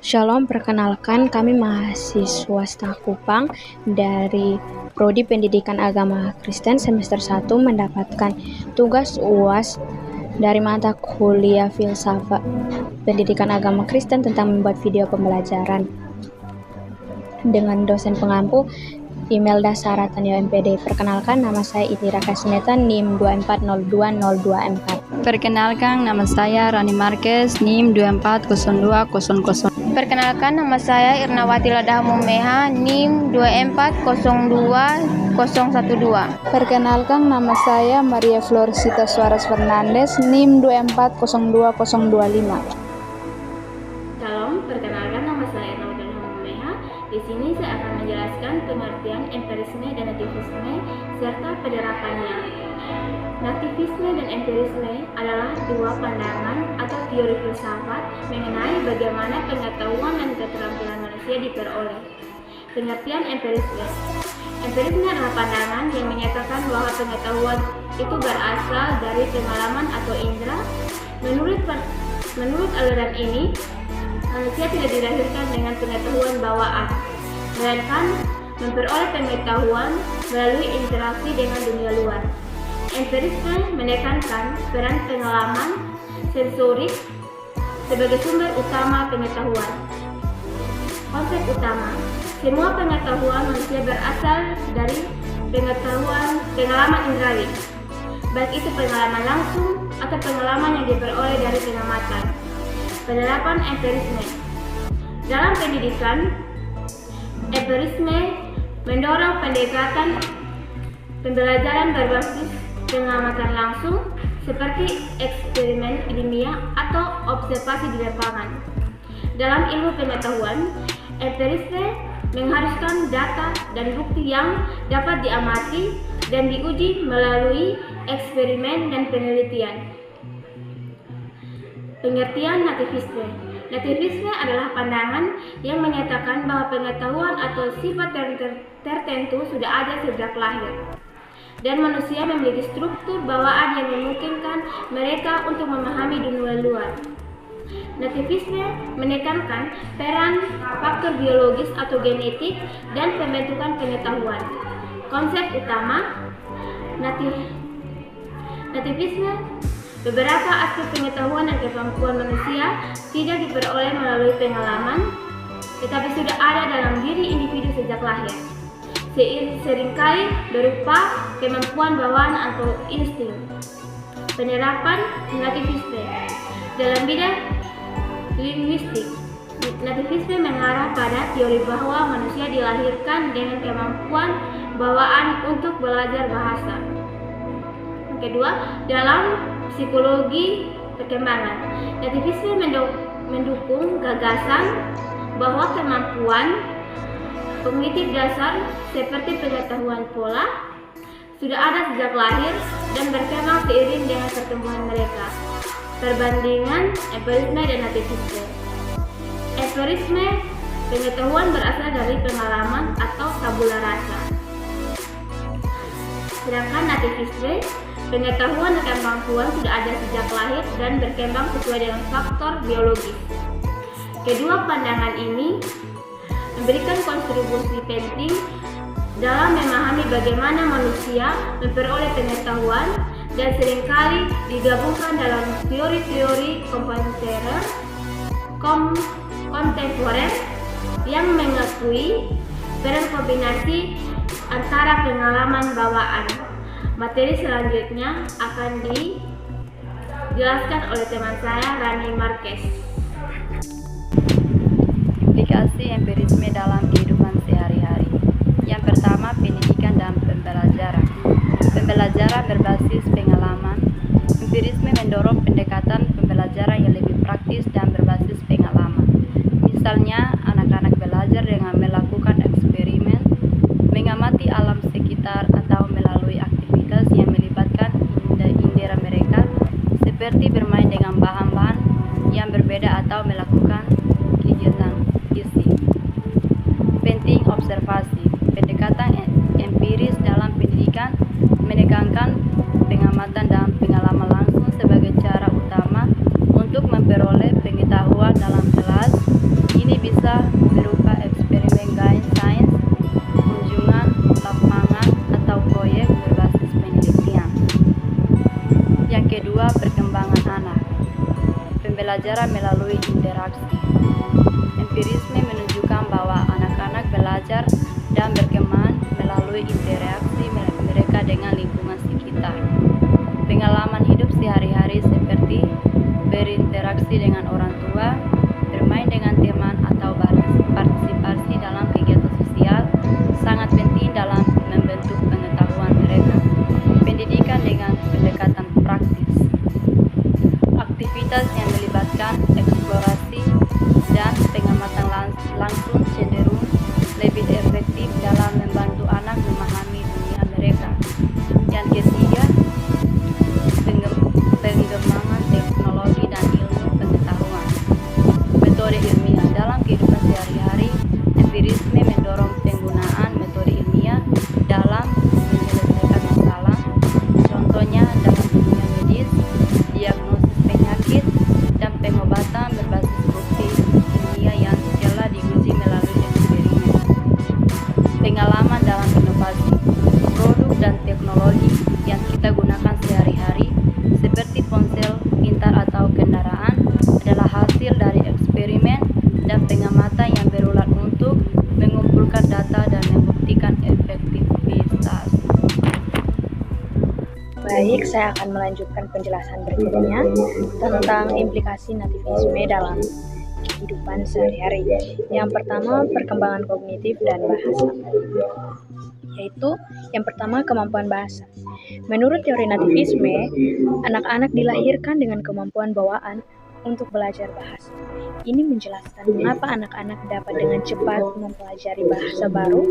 Shalom, perkenalkan kami mahasiswa Staf Kupang dari Prodi Pendidikan Agama Kristen semester 1 mendapatkan tugas UAS dari mata kuliah Filsafat Pendidikan Agama Kristen tentang membuat video pembelajaran dengan dosen pengampu Imelda Sarah Tania MPD. Perkenalkan, nama saya Indira Kasmeta, NIM 2402024. Perkenalkan, nama saya Rani Marquez, NIM 240200. Perkenalkan, nama saya Irnawati Ladahmumeha, NIM 2402012. Perkenalkan, nama saya Maria Florisita Suarez Fernandez, NIM 2402025. Shalom, perkenalkan nama saya Irnawati Ladahmumeha. Di sini saya akan menjelaskan pengertian empirisme dan nativisme serta penerapannya. Nativisme dan empirisme adalah dua pandangan atau teori filsafat mengenai bagaimana pengetahuan dan keterampilan manusia diperoleh. Pengertian empirisme. Empirisme adalah pandangan yang menyatakan bahwa pengetahuan itu berasal dari pengalaman atau indera. Menurut aliran ini, manusia tidak dilahirkan dengan pengetahuan bawaan, melainkan memperoleh pengetahuan melalui interaksi dengan dunia luar. Empirisme menekankan peran pengalaman sensorik sebagai sumber utama pengetahuan. Konsep utama, semua pengetahuan manusia berasal dari pengalaman indrawi, baik itu pengalaman langsung atau pengalaman yang diperoleh dari pengamatan. Penerapan empirisme. Dalam pendidikan, empirisme mendorong pendekatan pembelajaran berbasis pengamatan langsung seperti eksperimen ilmiah atau observasi di lapangan. Dalam ilmu pengetahuan, empirisme mengharuskan data dan bukti yang dapat diamati dan diuji melalui eksperimen dan penelitian. Pengertian nativisme. Nativisme adalah pandangan yang menyatakan bahwa pengetahuan atau sifat tertentu sudah ada sejak lahir, dan manusia memiliki struktur bawaan yang memungkinkan mereka untuk memahami dunia luar. Nativisme menekankan peran faktor biologis atau genetik dan pembentukan pengetahuan. Konsep utama nativisme. Beberapa aspek pengetahuan dan kemampuan manusia tidak diperoleh melalui pengalaman, tetapi sudah ada dalam diri individu sejak lahir. Seringkali berupa kemampuan bawaan atau insting. Penerapan nativisme dalam bidang linguistik. Nativisme mengarah pada teori bahwa manusia dilahirkan dengan kemampuan bawaan untuk belajar bahasa. Kedua, dalam psikologi perkembangan, nativisme mendukung gagasan bahwa kemampuan kognitif dasar seperti pengetahuan pola sudah ada sejak lahir dan berkembang seiring dengan pertumbuhan mereka. Perbandingan empirisme dan nativisme. Empirisme, pengetahuan berasal dari pengalaman atau tabula rasa. Sedangkan nativisme, pengetahuan dan kemampuan sudah ada sejak lahir dan berkembang sesuai dengan faktor biologis. Kedua pandangan ini memberikan kontribusi penting dalam memahami bagaimana manusia memperoleh pengetahuan dan seringkali digabungkan dalam teori-teori kontemporer yang mengakui peran kombinasi antara pengalaman bawaan. Materi selanjutnya akan dijelaskan oleh teman saya, Rani Marquez. Aplikasi empirisme dalam kehidupan sehari-hari. Yang pertama, pendidikan dan pembelajaran. Pembelajaran berbasis pengalaman. Empirisme mendorong pendekatan pembelajaran yang lebih praktis dan berbasis pengalaman. Misalnya, anak-anak belajar dengan melakukan eksperimen, mengamati alam sekitar, atau melalui aktivitas yang melibatkan indera mereka, seperti bermain dengan bahan-bahan yang berbeda atau melakukan kegiatan fisik. Penting observasi. Pendekatan empiris dalam pendidikan menekankan pengamatan dan pengalaman langsung sebagai cara utama untuk memperoleh pengetahuan dalam kelas. Ini Ini bisa berupa eksperimen sains, kunjungan lapangan, atau proyek berbasis penelitian. Yang kedua, perkembangan anak. Pembelajaran melalui interaksi. Empirisme menunjukkan bahwa anak-anak belajar dan berkembang melalui interaksi mereka dengan lingkungan sekitar. Pengalaman hidup sehari-hari seperti berinteraksi dengan orang tua, bermain dengan teman, atau partisipasi dalam kegiatan sosial sangat penting dalam membentuk pengetahuan mereka. Pendidikan dengan pendekatan praktis. Aktivitas yang melibatkan eksplorasi dan pengamatan langsung cenderung lebih efektif dalam membantu anak memahami dunia mereka. Yang ketiga, pengembangan teknologi dan ilmu pengetahuan. Metode ilmiah dalam kehidupan sehari-hari. Empirisme mendorong penggunaan metode ilmiah dalam menyelesaikan masalah. Contohnya dalam dunia medis, diagnosis penyakit, dan pengobatan berbasis bukti ilmiah yang telah diuji melalui eksperimen. Pengalaman dalam inovasi. Produk dan teknologi yang kita gunakan sehari-hari seperti ponsel pintar atau kendaraan adalah hasil dari eksperimen dan pengamatan yang berulang untuk mengumpulkan data dan membuktikan efektivitas. Baik, saya akan melanjutkan penjelasan berikutnya tentang implikasi nativisme dalam kehidupan sehari-hari. Yang pertama, perkembangan kognitif dan bahasa. Yaitu yang pertama, kemampuan bahasa. Menurut teori nativisme, anak-anak dilahirkan dengan kemampuan bawaan untuk belajar bahasa. Ini menjelaskan mengapa anak-anak dapat dengan cepat mempelajari bahasa baru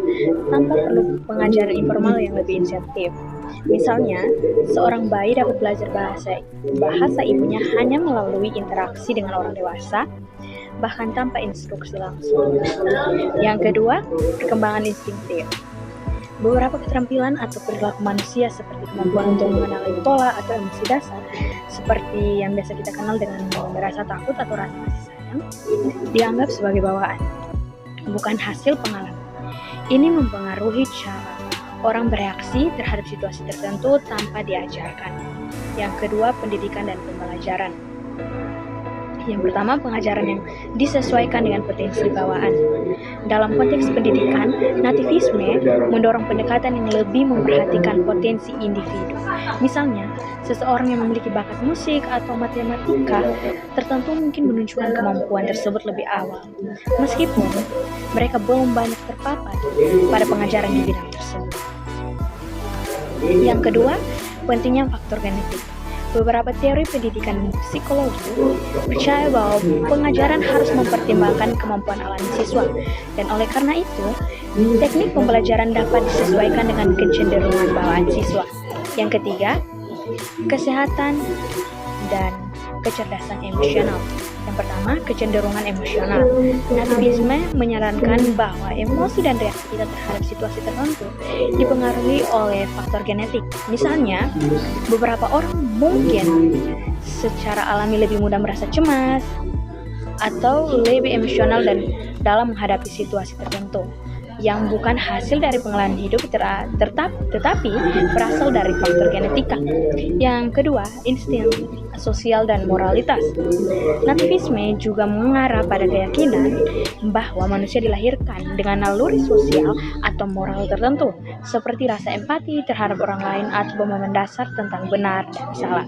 tanpa perlu pengajaran informal yang lebih insentif. Misalnya, seorang bayi dapat belajar bahasa ibunya hanya melalui interaksi dengan orang dewasa, bahkan tanpa instruksi langsung. Yang kedua, perkembangan instingtif. Beberapa keterampilan atau perilaku manusia seperti kemampuan untuk mengenali pola atau emosi dasar, seperti yang biasa kita kenal dengan merasa takut atau rasa kasih sayang, dianggap sebagai bawaan, bukan hasil pengalaman. Ini mempengaruhi cara orang bereaksi terhadap situasi tertentu tanpa diajarkan. Yang kedua, pendidikan dan pembelajaran. Yang pertama, pengajaran yang disesuaikan dengan potensi bawaan. Dalam konteks pendidikan, nativisme mendorong pendekatan yang lebih memperhatikan potensi individu. Misalnya, seseorang yang memiliki bakat musik atau matematika tertentu mungkin menunjukkan kemampuan tersebut lebih awal, meskipun mereka belum banyak terpapar pada pengajaran di bidang tersebut. Yang kedua, pentingnya faktor genetik. Beberapa teori pendidikan psikologi percaya bahwa pengajaran harus mempertimbangkan kemampuan alami siswa, dan oleh karena itu, teknik pembelajaran dapat disesuaikan dengan kecenderungan bawaan siswa. Yang ketiga, kesehatan dan kecerdasan emosional. Yang pertama, kecenderungan emosional. Nativisme menyarankan bahwa emosi dan reaksi kita terhadap situasi tertentu dipengaruhi oleh faktor genetik. Misalnya, beberapa orang mungkin secara alami lebih mudah merasa cemas atau lebih emosional dan dalam menghadapi situasi tertentu yang bukan hasil dari pengalaman hidup tetapi berasal dari faktor genetika. Yang kedua, insting sosial dan moralitas. Nativisme juga mengarah pada keyakinan bahwa manusia dilahirkan dengan naluri sosial atau moral tertentu, seperti rasa empati terhadap orang lain atau pemahaman dasar tentang benar dan salah.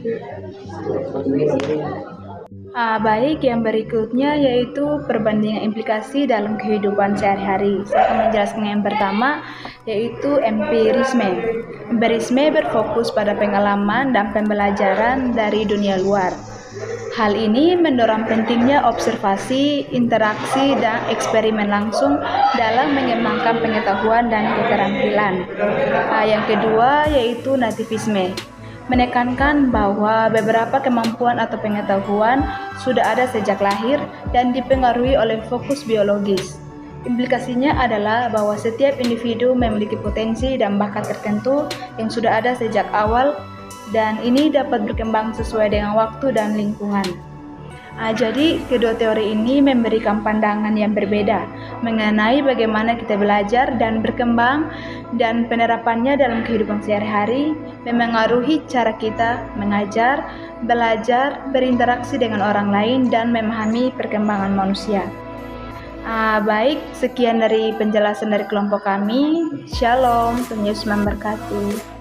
Baik, yang berikutnya yaitu perbandingan implikasi dalam kehidupan sehari-hari. Saya akan menjelaskan yang pertama, yaitu empirisme. Empirisme berfokus pada pengalaman dan pembelajaran dari dunia luar. Hal ini mendorong pentingnya observasi, interaksi, dan eksperimen langsung dalam mengembangkan pengetahuan dan keterampilan. Yang kedua yaitu nativisme. Menekankan bahwa beberapa kemampuan atau pengetahuan sudah ada sejak lahir dan dipengaruhi oleh fokus biologis. Implikasinya adalah bahwa setiap individu memiliki potensi dan bakat tertentu yang sudah ada sejak awal, dan ini dapat berkembang sesuai dengan waktu dan lingkungan. Jadi kedua teori ini memberikan pandangan yang berbeda mengenai bagaimana kita belajar dan berkembang, dan penerapannya dalam kehidupan sehari-hari memengaruhi cara kita mengajar, belajar, berinteraksi dengan orang lain, dan memahami perkembangan manusia. Baik, sekian dari penjelasan dari kelompok kami. Shalom, Tuhan Yesus memberkati.